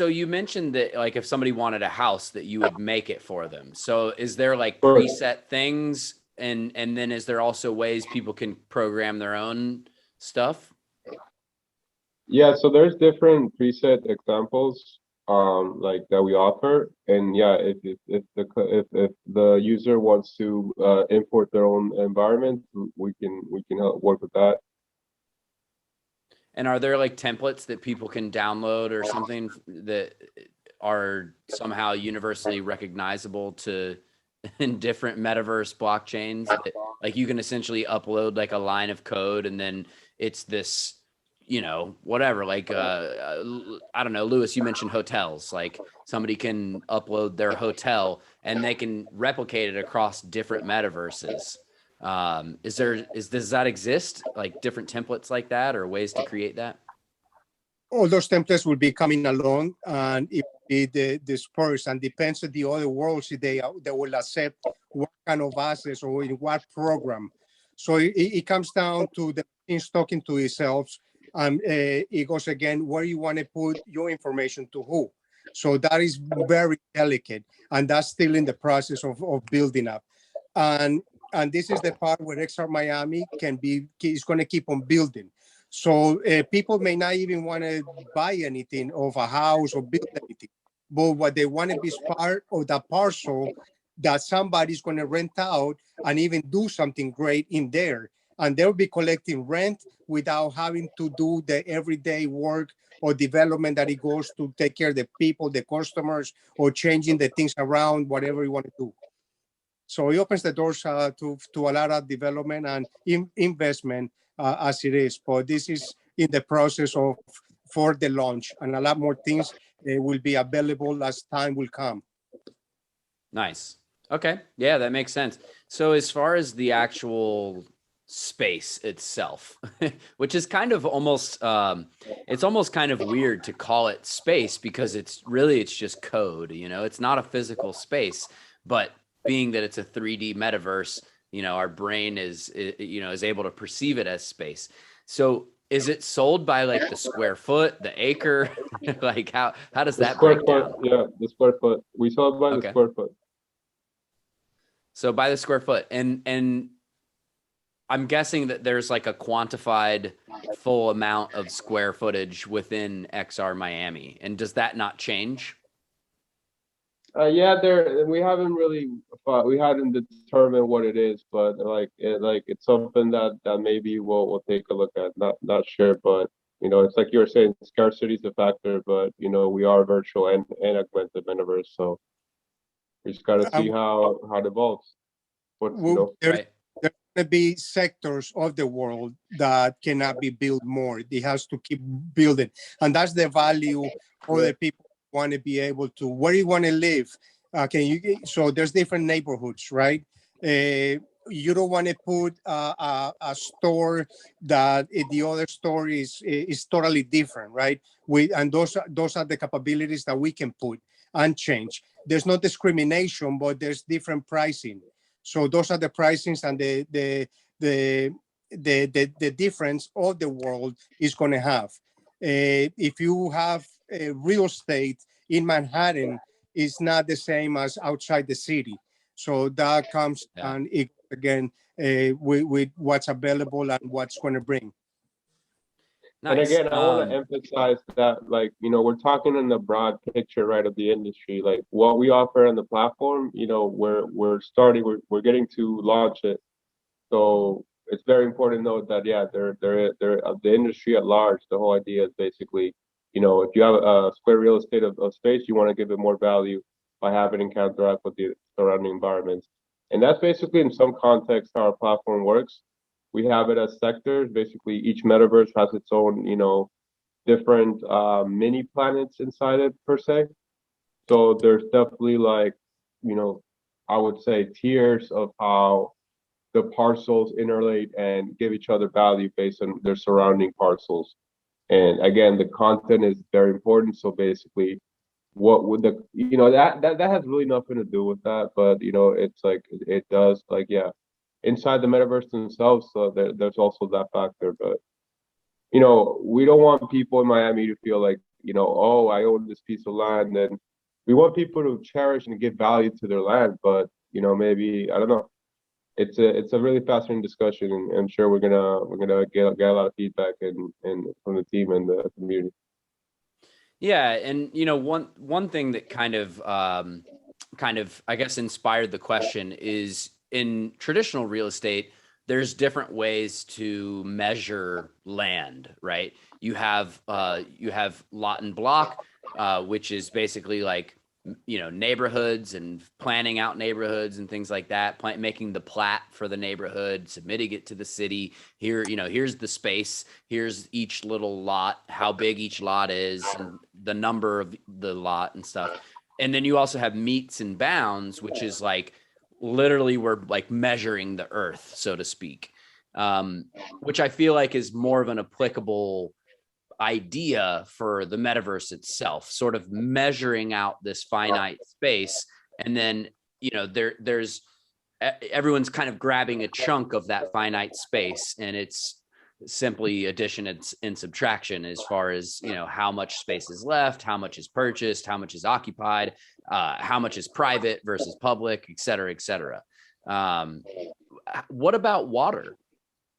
you mentioned that like if somebody wanted a house that you would make it for them. So is there like preset things and then is there also ways people can program their own stuff? Yeah, so there's different preset examples like that we offer, and yeah, if the user wants to import their own environment, we can help work with that. And are there like templates that people can download or something that are somehow universally recognizable to in different metaverse blockchains that, like you can essentially upload like a line of code and then it's this, whatever, like I don't know, Lewis, you mentioned hotels, like somebody can upload their hotel and they can replicate it across different metaverses. Does that exist, like different templates like that or ways to create that? All those templates will be coming along, and it will be the Spurs, and depends on the other worlds if they will accept what kind of assets or in what program. So it comes down to the machines talking to itself, and it goes again where you want to put your information to who. So that is very delicate, and that's still in the process of building up. And this is the part where XR Miami is going to keep on building. So people may not even want to buy anything of a house or build anything, but what they want to be is part of that parcel that somebody's going to rent out and even do something great in there. And they'll be collecting rent without having to do the everyday work or development that it goes to take care of the people, the customers, or changing the things around, whatever you want to do. So it opens the doors to a lot of development and investment as it is. But this is in the process for the launch, and a lot more things will be available as time will come. Nice. Okay. Yeah, that makes sense. So as far as the actual space itself, which is kind of almost, it's almost kind of weird to call it space because it's just code, it's not a physical space, but being that it's a 3D metaverse, our brain is able to perceive it as space. So is it sold by like the square foot, the acre? Like how does that break down? Yeah, the square foot. We sell it by the square foot. So by the square foot, and I'm guessing that there's like a quantified full amount of square footage within XR Miami. And does that not change? Yeah, we hadn't determined what it is, but it's something that maybe we'll take a look at. Not sure, but it's like you were saying, scarcity is a factor, but we are virtual and augmented metaverse, so we just gotta see how it evolves. There's going to be sectors of the world that cannot be built more. It has to keep building, and that's the value for the people want to be able to, where you want to live. So there's different neighborhoods, right? You don't want to put a store that the other store is totally different, right? And those are the capabilities that we can put and change. There's no discrimination, but there's different pricing. So those are the pricings, and the difference of the world is going to have. If you have real estate in Manhattan, it's not the same as outside the city. So that comes and it, again, with what's available and what's going to bring. And Nice. again, I want to emphasize that, like, we're talking in the broad picture, right, of the industry. Like what we offer on the platform, we're getting to launch it. So it's very important to note that, yeah, they're the industry at large. The whole idea is basically, if you have a square real estate of space, you want to give it more value by having it counteract with the surrounding environments. And that's basically, in some context, how our platform works. We have it as sectors. Basically, each metaverse has its own, different mini planets inside it, per se. So there's definitely, like, I would say, tiers of how the parcels interrelate and give each other value based on their surrounding parcels. And again, the content is very important. So basically, what would that has really nothing to do with that, but it's like it does, like, yeah, inside the metaverse themselves. So there's also that factor. But we don't want people in Miami to feel like, oh, I own this piece of land, and we want people to cherish and give value to their land. But maybe, I don't know. It's a really fascinating discussion, and I'm sure we're gonna get a lot of feedback and from the team and the community. Yeah, and one thing that kind of I guess inspired the question is, in traditional real estate, there's different ways to measure land, right? You have lot and block, which is basically like neighborhoods and planning out neighborhoods and things like that, making the plat for the neighborhood, submitting it to the city. Here, here's the space, here's each little lot, how big each lot is, and the number of the lot and stuff. And then you also have meets and bounds, which is like literally we're like measuring the earth, so to speak, which I feel like is more of an applicable idea for the metaverse itself, sort of measuring out this finite space. And then, there's everyone's kind of grabbing a chunk of that finite space, and it's simply addition and subtraction as far as, how much space is left, how much is purchased, how much is occupied, how much is private versus public, et cetera, et cetera. What about water?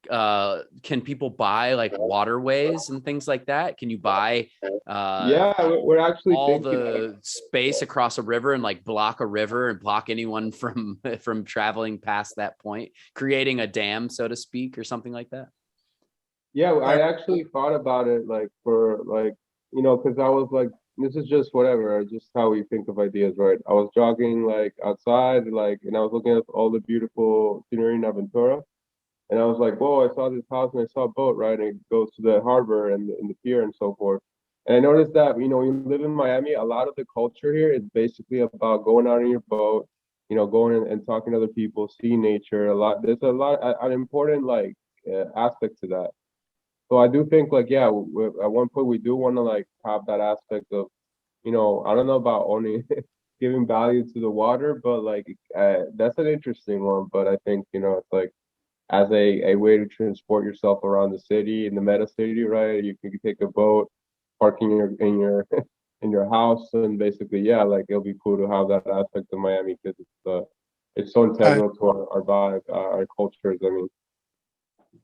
Can people buy like waterways and things like that? Can you buy yeah, we're actually all the space across a river and like block a river and block anyone from traveling past that point, creating a dam, so to speak, or something like that? Yeah, I actually thought about it, like, for, like, because I was like, this is just whatever, just how we think of ideas, right? I was jogging, like, outside, like, and I was looking at all the beautiful scenery in Aventura, and I was like, whoa, I saw this house and I saw a boat, right? And it goes to the harbor and the pier and so forth. And I noticed that, when you live in Miami, a lot of the culture here is basically about going out in your boat, going and talking to other people, seeing nature. There's a lot, an important, like, aspect to that. So I do think, like, yeah, at one point we do want to, like, have that aspect of, I don't know about only giving value to the water, but, like, that's an interesting one. But I think, it's like, as a way to transport yourself around the city, in the meta city, right? You can take a boat, parking in your in your house, and basically, yeah, like, it'll be cool to have that aspect of Miami, because it's so integral to our vibe, our cultures. I mean,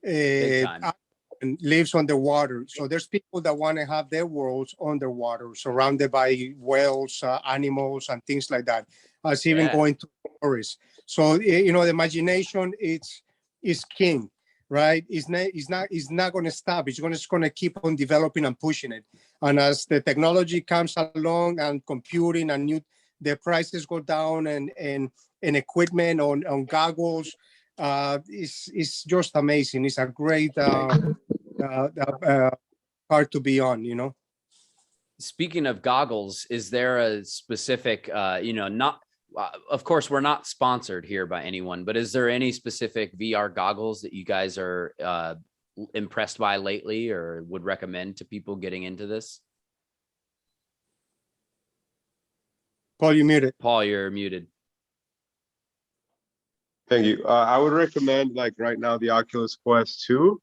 Big time. And lives on the water. So there's people that want to have their worlds underwater, surrounded by whales, animals, and things like that. As even going to forests. So the imagination is king, right? It's not going to stop. It's just going to keep on developing and pushing it. And as the technology comes along and computing and the prices go down and equipment on goggles, it's just amazing. It's a great part to be on. Speaking of goggles, is there a specific, not, of course, we're not sponsored here by anyone, but is there any specific VR goggles that you guys are impressed by lately or would recommend to people getting into this? Paul, you muted. Paul, you're muted. Thank you. I would recommend like right now the Oculus Quest 2,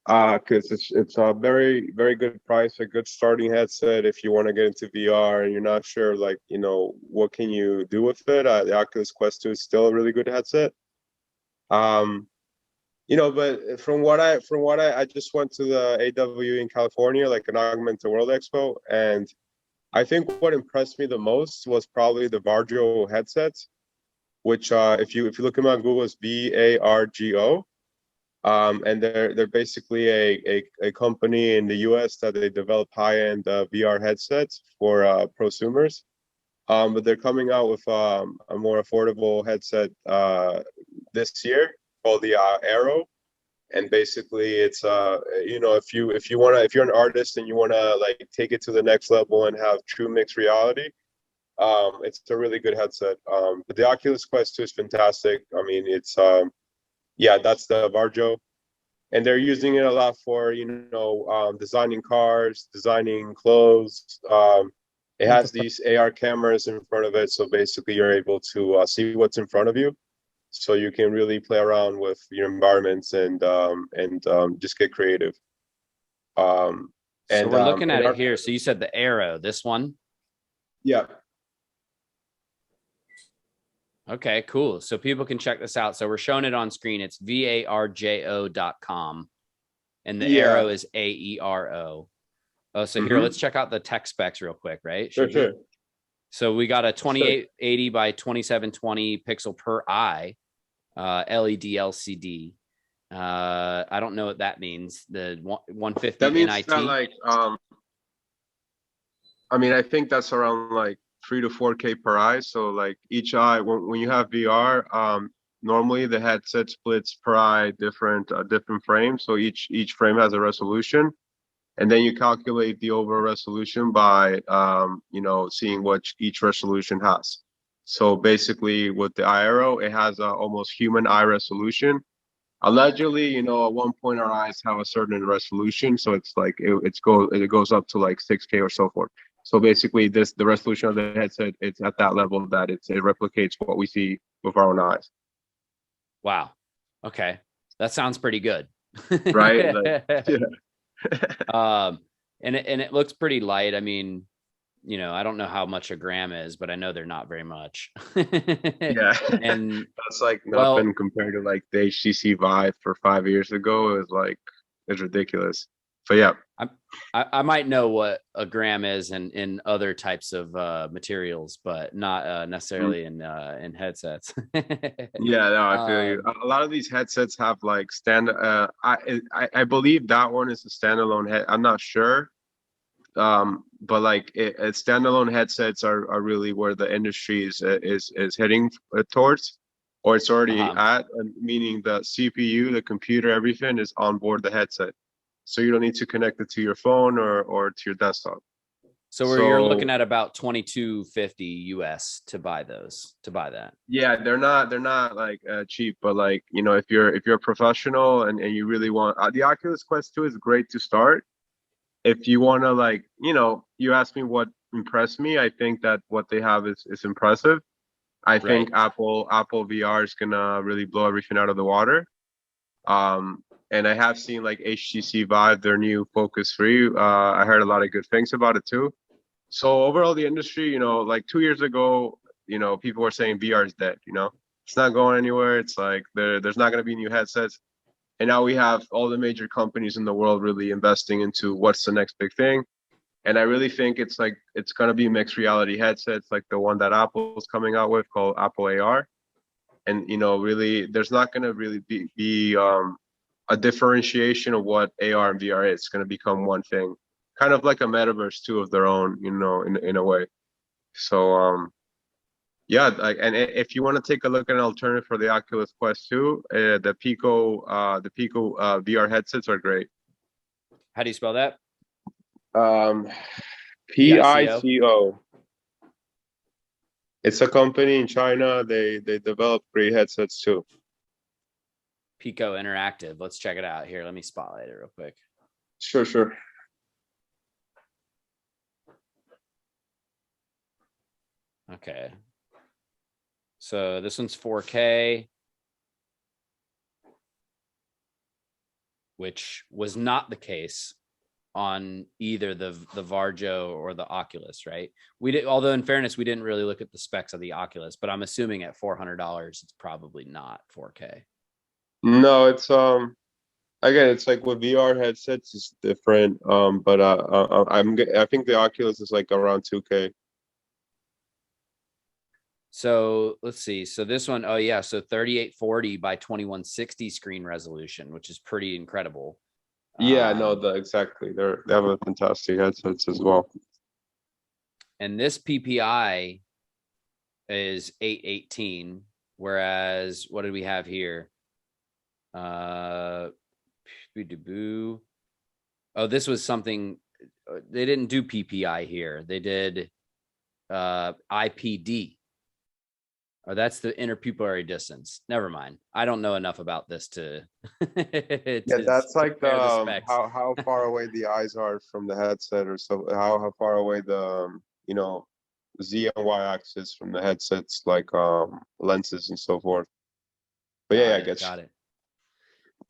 because it's a very very good price, a good starting headset if you want to get into VR and you're not sure like what can you do with it. The Oculus Quest 2 is still a really good headset. Um, but from what I just went to the AW in California, like an Augmented World Expo, and I think what impressed me the most was probably the Varjo headsets, which if you look them on Google, is VARGO. And they're basically a company in the US that they develop high-end VR headsets for prosumers. But they're coming out with a more affordable headset this year called the Aero. And basically it's if you're an artist and you wanna like take it to the next level and have true mixed reality, it's a really good headset. But the Oculus Quest 2 is fantastic. I mean, it's yeah, that's the Varjo, and they're using it a lot for designing cars, designing clothes. It has these AR cameras in front of it, so basically you're able to see what's in front of you, so you can really play around with your environments and just get creative. So we're looking at it here. So you said the Arrow, this one. Yeah. Okay, cool. So people can check this out. So we're showing it on screen. It's varjo.com. And the Arrow is AERO. Oh, so here, let's check out the tech specs real quick, right? Sure. So we got a 2880 by 2720 pixel per eye LED LCD. I don't know what that means. The 150 that means NIT. that like I mean, I think that's around like 3 to 4K per eye. So like each eye, when you have VR, normally the headset splits per eye different frames. So each frame has a resolution, and then you calculate the overall resolution by seeing what each resolution has. So basically, with the Aero, it has a almost human eye resolution. Allegedly, at one point our eyes have a certain resolution, so it's like it goes up to like 6K or so forth. So basically, the resolution of the headset, it's at that level that it replicates what we see with our own eyes. Wow. Okay, that sounds pretty good. Right? Like, yeah. And it looks pretty light. I mean, I don't know how much a gram is, but I know they're not very much. Yeah. And that's like nothing compared to like the HTC Vive for 5 years ago. It's ridiculous. But yeah. I might know what a gram is in other types of materials, but not necessarily in headsets. Yeah, no, I feel you. A lot of these headsets have like I believe that one is a standalone head. I'm not sure. But like standalone headsets are really where the industry is heading towards, or it's already at, meaning the CPU, the computer, everything is on board the headset. So you don't need to connect it to your phone or to your desktop. So you're looking at about $22.50 US to buy that. Yeah, they're not like cheap, but like if you're a professional and you really want the Oculus Quest 2 is great to start. If you want to like you asked me what impressed me, I think that what they have is impressive. I think Apple VR is gonna really blow everything out of the water. And I have seen like HTC Vive, their new Focus 3. I heard a lot of good things about it too. So overall, the industry, like 2 years ago, people were saying VR is dead. It's not going anywhere. It's like there's not going to be new headsets. And now we have all the major companies in the world really investing into what's the next big thing. And I really think it's going to be mixed reality headsets like the one that Apple's coming out with called Apple AR. And, really, there's not going to really be a differentiation of what AR and VR is. It's going to become one thing, kind of like a Metaverse too of their own, in a way. So, yeah, and if you want to take a look at an alternative for the Oculus Quest 2, the Pico VR headsets are great. How do you spell that? PICO. It's a company in China. They develop great headsets too. Pico Interactive. Let's check it out here. Let me spotlight it real quick. Sure. Okay. So this one's 4K. which was not the case on either the Varjo or the Oculus, right? We did, although in fairness, we didn't really look at the specs of the Oculus, but I'm assuming at $400, it's probably not 4K. No, it's again, it's like with VR headsets, it's different. But I think the Oculus is like around 2K. So let's see. So this one, oh yeah, so 3840 by 2160 screen resolution, which is pretty incredible. Yeah, no, exactly. They have a fantastic headsets as well. And this PPI is 818, whereas what did we have here? Oh, this was something they didn't do PPI here. They did IPD. Oh, that's the interpupillary distance. Never mind. I don't know enough about this to. Yeah, that's like the how far away the eyes are from the headset, or so how far away the Z and Y axis from the headsets, like lenses and so forth. But yeah, I guess. Got it.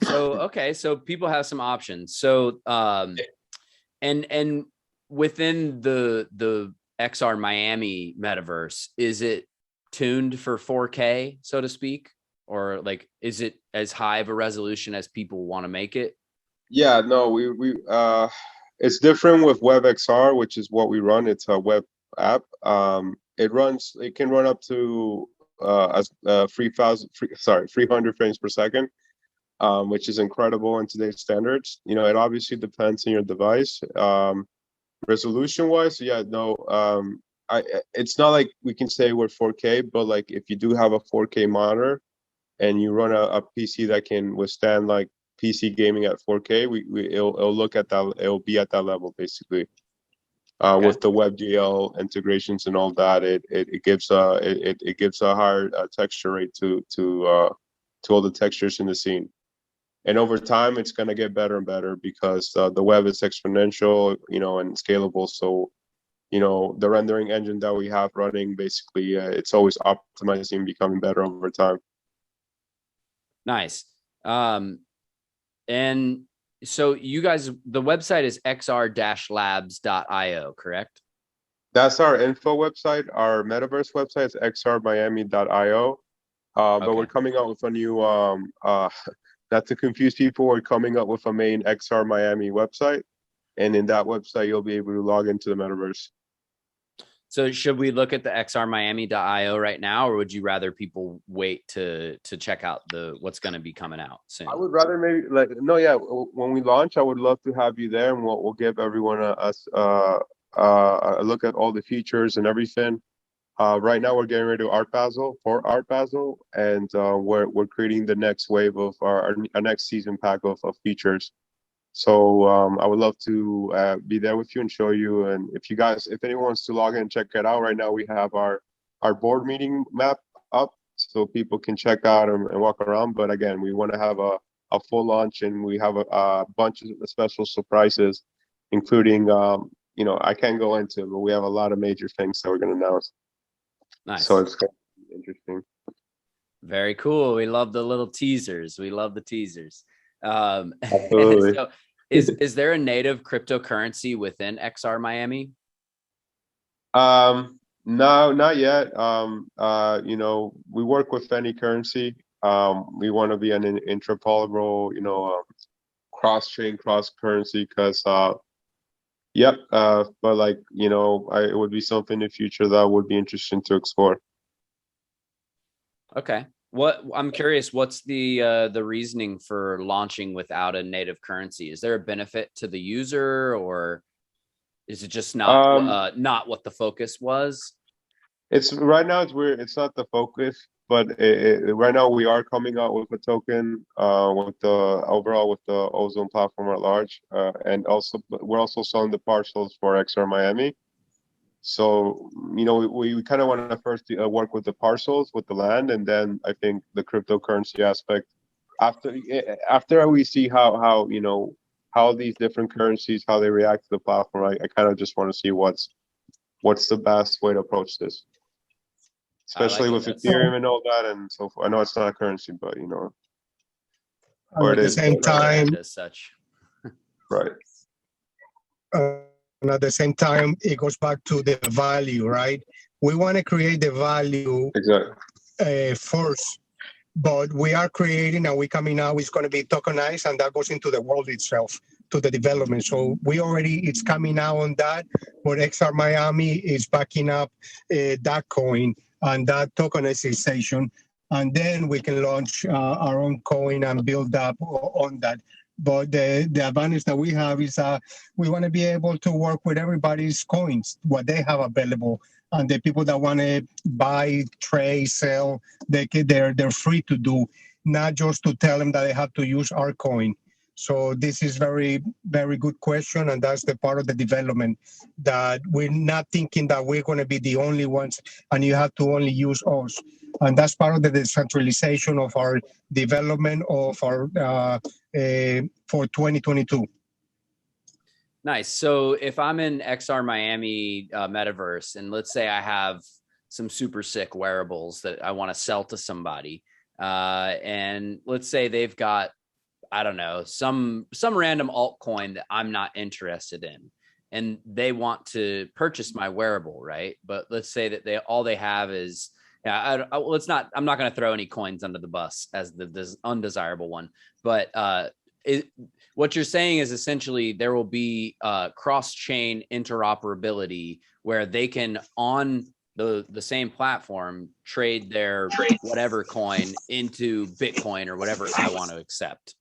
So okay, so people have some options. So and within the XR Miami metaverse, is it tuned for 4K, so to speak, or like is it as high of a resolution as people want to make it? Yeah, no, we it's different with WebXR, which is what we run. It's a web app. It can run up to 300 frames per second, which is incredible in today's standards. It obviously depends on your device. Resolution wise, yeah, no, it's not like we can say we're 4K, but like if you do have a 4K monitor and you run a PC that can withstand like PC gaming at 4K, it'll look at that. It'll be at that level basically. Okay. With the WebGL integrations and all that, it gives a higher texture rate to all the textures in the scene. And over time, it's going to get better and better because the web is exponential, and scalable. So, the rendering engine that we have running, basically, it's always optimizing and becoming better over time. Nice. And so you guys, the website is xr-labs.io, correct? That's our info website. Our metaverse website is xrmiami.io. But we're coming out with a new, not to confuse people, we're coming up with a main XR Miami website. And in that website, you'll be able to log into the metaverse. So should we look at the xrmiami.io right now, or would you rather people wait to check out what's going to be coming out soon? I would rather when we launch, I would love to have you there, and we'll give everyone a look at all the features and everything. Right now, we're getting ready to Art Basel, and we're creating the next wave of our next season pack of features. So I would love to be there with you and show you. And if anyone wants to log in and check it out, right now we have our board meeting map up so people can check out and walk around. But again, we want to have a full launch, and we have a bunch of special surprises, including I can't go into it, but we have a lot of major things that we're going to announce. Nice. So it's interesting. Very cool. We love the little teasers. Absolutely. So is there a native cryptocurrency within XR Miami? No, not yet. We work with any currency. We want to be an interoperable, cross-chain, cross-currency, because but like, it would be something in the future that would be interesting to explore. Okay. I'm curious, what's the reasoning for launching without a native currency? Is there a benefit to the user, or is it just not what the focus was? It's right now it's weird. It's not the focus, but right now we are coming out with a token with the Ozone platform at large, and also we're also selling the parcels for XR Miami. So, we kind of want to first work with the parcels, with the land, and then I think the cryptocurrency aspect. After we see how these different currencies, how they react to the platform, I kind of just want to see what's the best way to approach this, especially with Ethereum and all that. And so forth. I know it's not a currency, but Or at it the is same time, as such. right. uh, and at the same time, it goes back to the value, right? We want to create the value Exactly. first, but we are creating and we coming out, it's going to be tokenized, and that goes into the world itself, to the development. So it's coming out on that, but XR Miami is backing up that coin and that tokenization, and then we can launch our own coin and build up on that. But the advantage that we have is we want to be able to work with everybody's coins, what they have available, and the people that want to buy, trade, sell, they're free to do, not just to tell them that they have to use our coin. So this is very, very good question, and that's the part of the development, that we're not thinking that we're going to be the only ones and you have to only use us. And that's part of the decentralization of our development of our for 2022. Nice. So if I'm in XR Miami Metaverse, and let's say I have some super sick wearables that I want to sell to somebody, and let's say they've got, I don't know, some random altcoin that I'm not interested in, and they want to purchase my wearable, right? But let's say that all they have is, I'm not going to throw any coins under the bus as the undesirable one, but what you're saying is essentially there will be cross-chain interoperability where they can, on the same platform, trade their whatever coin into Bitcoin or whatever I want to accept.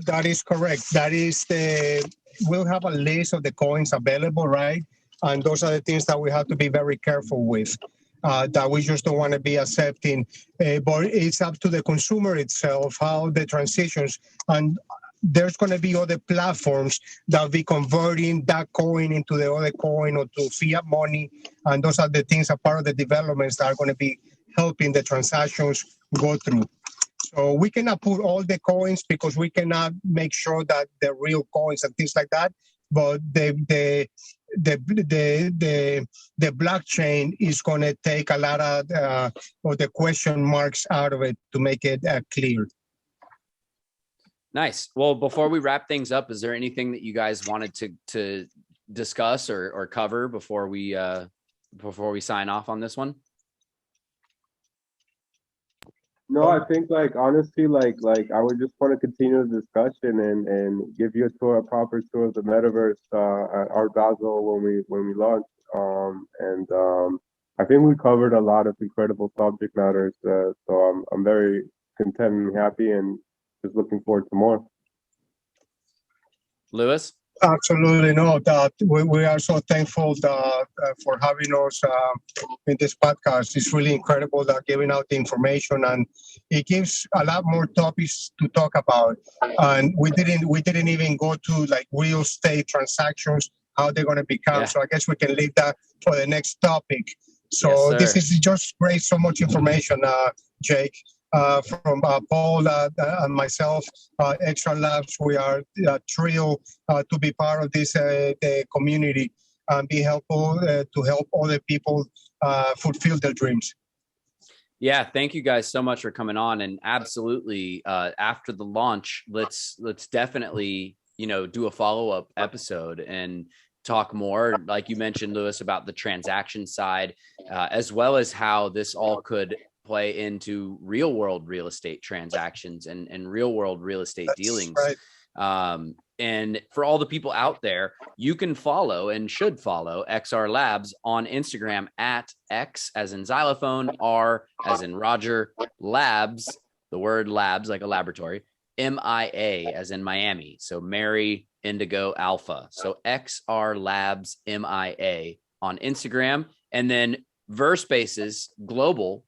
That is correct. We'll have a list of the coins available, right? And those are the things that we have to be very careful with, that we just don't want to be accepting. But it's up to the consumer itself, how the transitions, and there's going to be other platforms that will be converting that coin into the other coin or to fiat money. And those are the things, are part of the developments that are going to be helping the transactions go through. So we cannot put all the coins because we cannot make sure that they're real coins and things like that. But the blockchain is going to take a lot of the question marks out of it to make it clear. Nice. Well, before we wrap things up, is there anything that you guys wanted to discuss or cover before we sign off on this one? No, I think honestly, I would just want to continue the discussion and give you a proper tour of the metaverse at Art Basel when we launch. I think we covered a lot of incredible subject matters. So I'm very content and happy, and just looking forward to more. Lewis? Absolutely no. That we are so thankful for having us in this podcast. It's really incredible that giving out the information, and it gives a lot more topics to talk about. And we didn't even go to real estate transactions, how they're going to become. Yeah. So I guess we can leave that for the next topic. So yes, this is just great. So much information, Jake. From Paul and myself, XR Labs, we are thrilled to be part of this the community and be helpful to help other people fulfill their dreams. Yeah, thank you guys so much for coming on, and absolutely after the launch, let's definitely do a follow-up episode and talk more, like you mentioned, Lewis, about the transaction side, as well as how this all could play into real world real estate transactions and real world real estate dealings. Right. And for all the people out there, you can follow and should follow XR Labs on Instagram at X as in xylophone, R as in Roger, Labs, the word labs like a laboratory, MIA as in Miami. So Mary Indigo Alpha. So XR Labs MIA on Instagram. And then VirSpaces Global,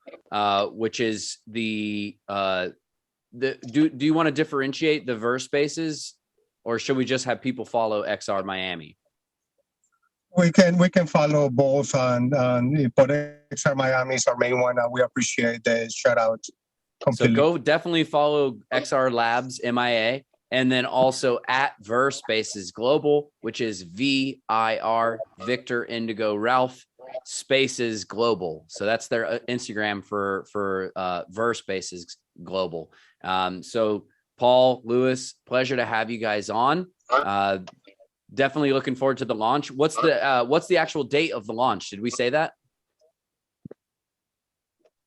which is do you want to differentiate the VirSpaces, or should we just have people follow XR Miami? We can follow both, and but XR Miami is our main one, and we appreciate the shout out completely. So go definitely follow XR Labs MIA, and then also at VirSpaces Global, which is VIR Victor Indigo Ralph Spaces Global. So that's their Instagram for VirSpaces Global. So Paul, Lewis, pleasure to have you guys on. Definitely looking forward to the launch. What's the actual date of the launch? Did we say that?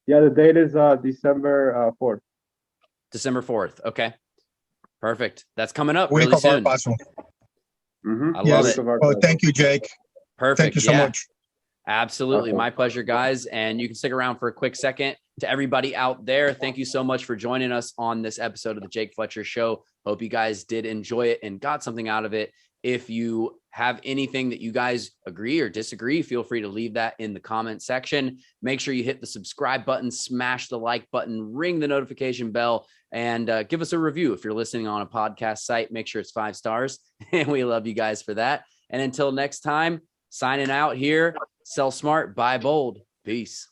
Yeah, the date is December 4th. December 4th. Okay. Perfect. That's coming up Week really of soon. Art Basel. Mm-hmm. I love Yes. it. Well, thank you, Jake. Perfect. Thank you so much. Absolutely. Okay. My pleasure, guys. And you can stick around for a quick second. To everybody out there, thank you so much for joining us on this episode of the Jake Fletcher Show. Hope you guys did enjoy it and got something out of it. If you have anything that you guys agree or disagree, feel free to leave that in the comment section. Make sure you hit the subscribe button, smash the like button, ring the notification bell, and give us a review. If you're listening on a podcast site, make sure it's 5 stars. And we love you guys for that. And until next time, signing out here. Sell smart, buy bold. Peace.